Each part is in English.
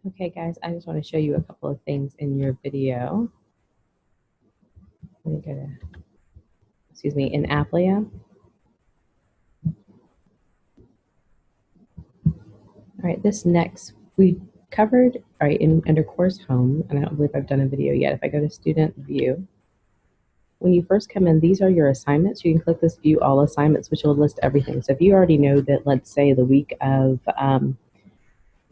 Okay, guys, I just want to show you a couple of things in your video. Let me go to, in Applia. All right, this next, we covered, all right, under course home, and I don't believe I've done a video yet. If I go to student view, when you first come in, these are your assignments. You can click this view all assignments, which will list everything. So if you already know that, let's say the week of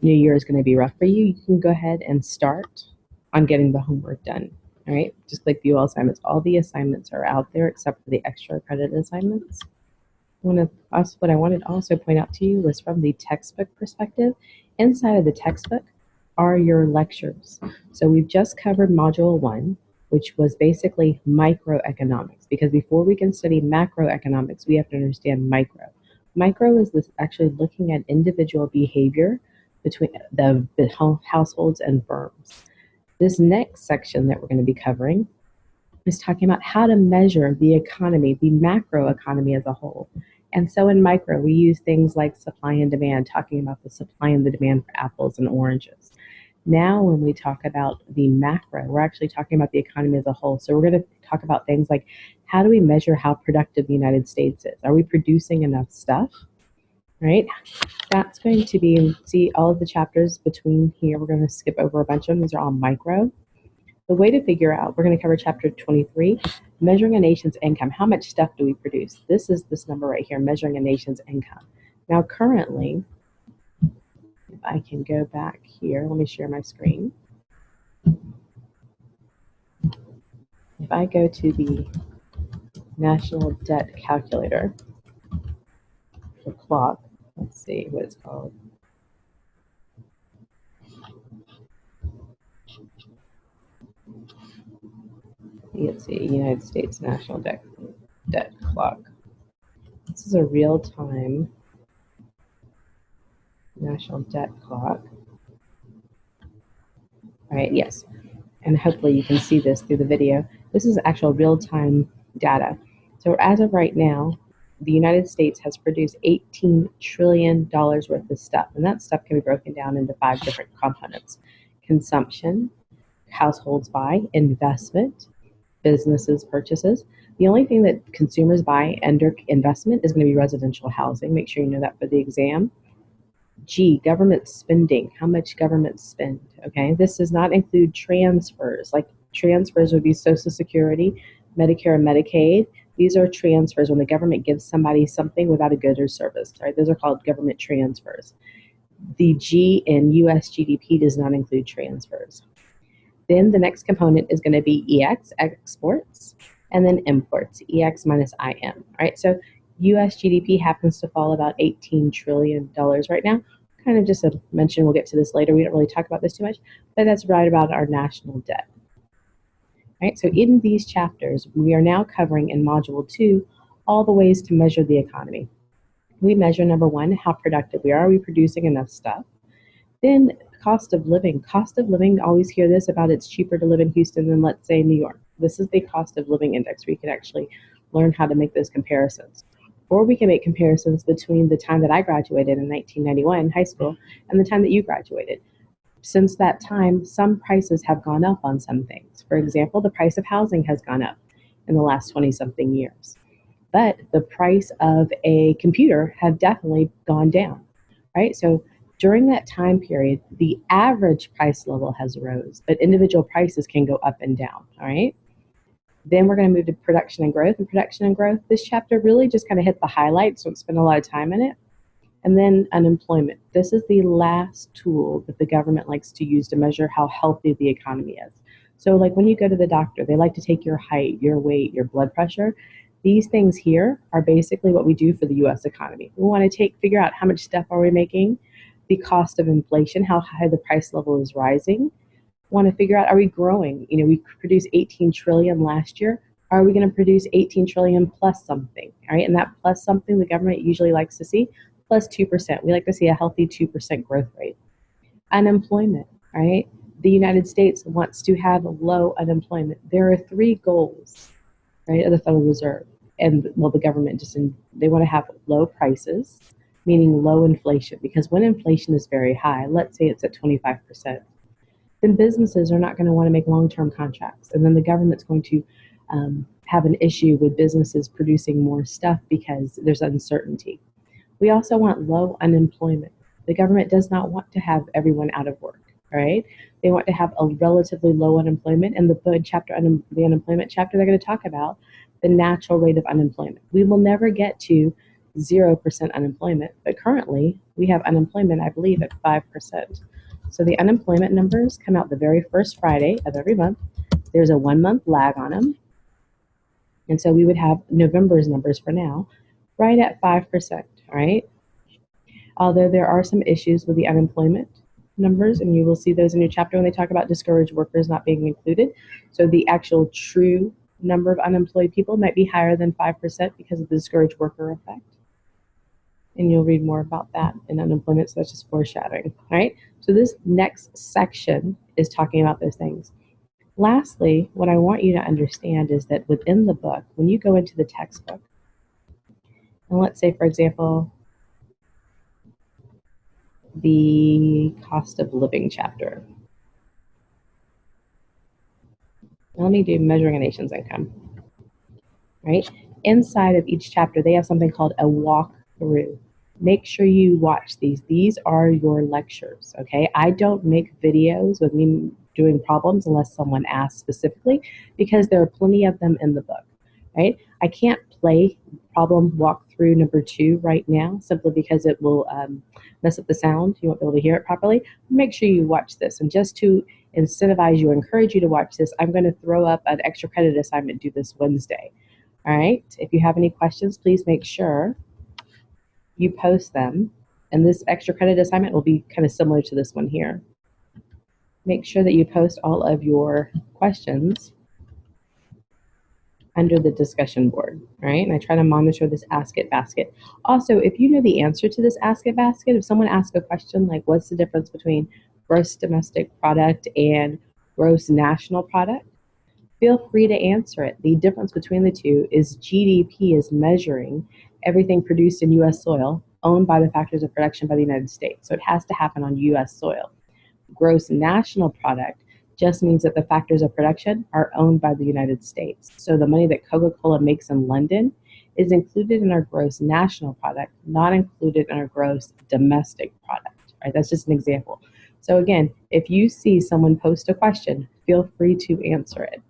New Year is going to be rough for you, you can go ahead and start on getting the homework done. All right, just click view all assignments. All the assignments are out there except for the extra accredited assignments. What I wanted to also point out to you was from the textbook perspective. Inside of the textbook are your lectures. So we've just covered module 1, which was basically microeconomics, because before we can study macroeconomics, we have to understand micro. Micro is this actually looking at individual behavior between the households and firms. This next section that we're going to be covering is talking about how to measure the economy, the macro economy as a whole. And so in micro, we use things like supply and demand, talking about the supply and the demand for apples and oranges. Now, when we talk about the macro, we're actually talking about the economy as a whole. So we're going to talk about things like, how do we measure how productive the United States is? Are we producing enough stuff? Right? That's going to be, see all of the chapters between here. We're going to skip over a bunch of them. These are all micro. The way to figure out, we're going to cover chapter 23, measuring a nation's income. How much stuff do we produce? This is this number right here, measuring a nation's income. Now, currently, if I can go back here, let me share my screen. If I go to the national debt calculator for clock, let's see what it's called. Let's see, United States National Debt Clock. This is a real-time national debt clock. All right, yes, and hopefully you can see this through the video. This is actual real-time data. So as of right now, the United States has produced $18 trillion worth of stuff, and that stuff can be broken down into 5 different components: consumption, households buy, investment, businesses purchases. The only thing that consumers buy under investment is going to be residential housing. Make sure you know that for the exam. G, government spending, how much government spend, okay? This does not include transfers. Like transfers would be Social Security, Medicare, and Medicaid. These are transfers when the government gives somebody something without a good or service, right? Those are called government transfers. The G in US GDP does not include transfers. Then the next component is going to be EX, exports, and then imports, EX minus IM, all right? So US GDP happens to fall about $18 trillion right now. Kind of just a mention, we'll get to this later. We don't really talk about this too much, but that's right about our national debt. All right, so in these chapters, we are now covering in Module 2 all the ways to measure the economy. We measure, number 1, how productive we are. Are we producing enough stuff? Then cost of living. Cost of living, always hear this about it's cheaper to live in Houston than, let's say, New York. This is the cost of living index where you can actually learn how to make those comparisons. Or we can make comparisons between the time that I graduated in 1991 in high school and the time that you graduated. Since that time, some prices have gone up on some things. For example, the price of housing has gone up in the last 20-something years. But the price of a computer have definitely gone down, right? So during that time period, the average price level has rose, but individual prices can go up and down, all right? Then we're going to move to production and growth. And production and growth, this chapter really just kind of hit the highlights, don't spend a lot of time in it. And then unemployment. This is the last tool that the government likes to use to measure how healthy the economy is. So like when you go to the doctor, they like to take your height, your weight, your blood pressure. These things here are basically what we do for the US economy. We want to figure out how much stuff are we making, the cost of inflation, how high the price level is rising. Want to figure out, are we growing? You know, we produced 18 trillion last year. Are we going to produce 18 trillion plus something? All right, and that plus something the government usually likes to see plus 2%. We like to see a healthy 2% growth rate. Unemployment, right? The United States wants to have low unemployment. There are 3 goals, right, of the Federal Reserve. And well, the government they want to have low prices, meaning low inflation. Because when inflation is very high, let's say it's at 25%, then businesses are not going to want to make long-term contracts. And then the government's going to have an issue with businesses producing more stuff because there's uncertainty. We also want low unemployment. The government does not want to have everyone out of work, right? They want to have a relatively low unemployment. And the unemployment chapter, they're going to talk about the natural rate of unemployment. We will never get to 0% unemployment, but currently we have unemployment, I believe, at 5%. So the unemployment numbers come out the very first Friday of every month. There's a 1 month lag on them. And so we would have November's numbers for now right at 5%, all right? Although there are some issues with the unemployment numbers, and you will see those in your chapter when they talk about discouraged workers not being included. So the actual true number of unemployed people might be higher than 5% because of the discouraged worker effect. And you'll read more about that in unemployment, so that's just foreshadowing, all right? So this next section is talking about those things. Lastly, what I want you to understand is that within the book, when you go into the textbook, and let's say, for example, the cost of living chapter. Let me do measuring a nation's income, right? Inside of each chapter, they have something called a walkthrough. Make sure you watch these. These are your lectures, okay? I don't make videos with me doing problems unless someone asks specifically, because there are plenty of them in the book, right? I can't play problem walkthrough number 2 right now simply because it will mess up the sound. You won't be able to hear it properly. Make sure you watch this. And just to incentivize you, encourage you to watch this, I'm going to throw up an extra credit assignment due this Wednesday. All right? If you have any questions, please make sure you post them. And this extra credit assignment will be kind of similar to this one here. Make sure that you post all of your questions under the discussion board, right? And I try to monitor this Ask It basket. Also, if you know the answer to this Ask It basket, if someone asks a question like, what's the difference between gross domestic product and gross national product, feel free to answer it. The difference between the two is GDP is measuring everything produced in U.S. soil owned by the factors of production by the United States. So it has to happen on U.S. soil. Gross national product just means that the factors of production are owned by the United States. So the money that Coca-Cola makes in London is included in our gross national product, not included in our gross domestic product, right? That's just an example. So again, if you see someone post a question, feel free to answer it.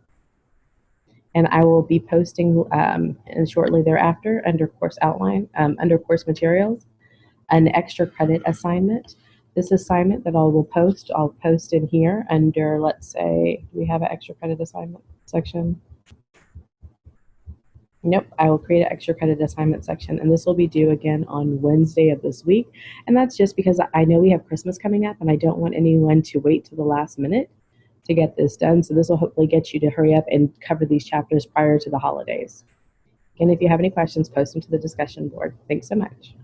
And I will be posting and shortly thereafter under course outline, under course materials, an extra credit assignment. This assignment that I'll post in here under, let's say, do we have an extra credit assignment section? Nope, I will create an extra credit assignment section, and this will be due again on Wednesday of this week. And that's just because I know we have Christmas coming up, and I don't want anyone to wait to the last minute to get this done. So this will hopefully get you to hurry up and cover these chapters prior to the holidays. Again, if you have any questions, post them to the discussion board. Thanks so much.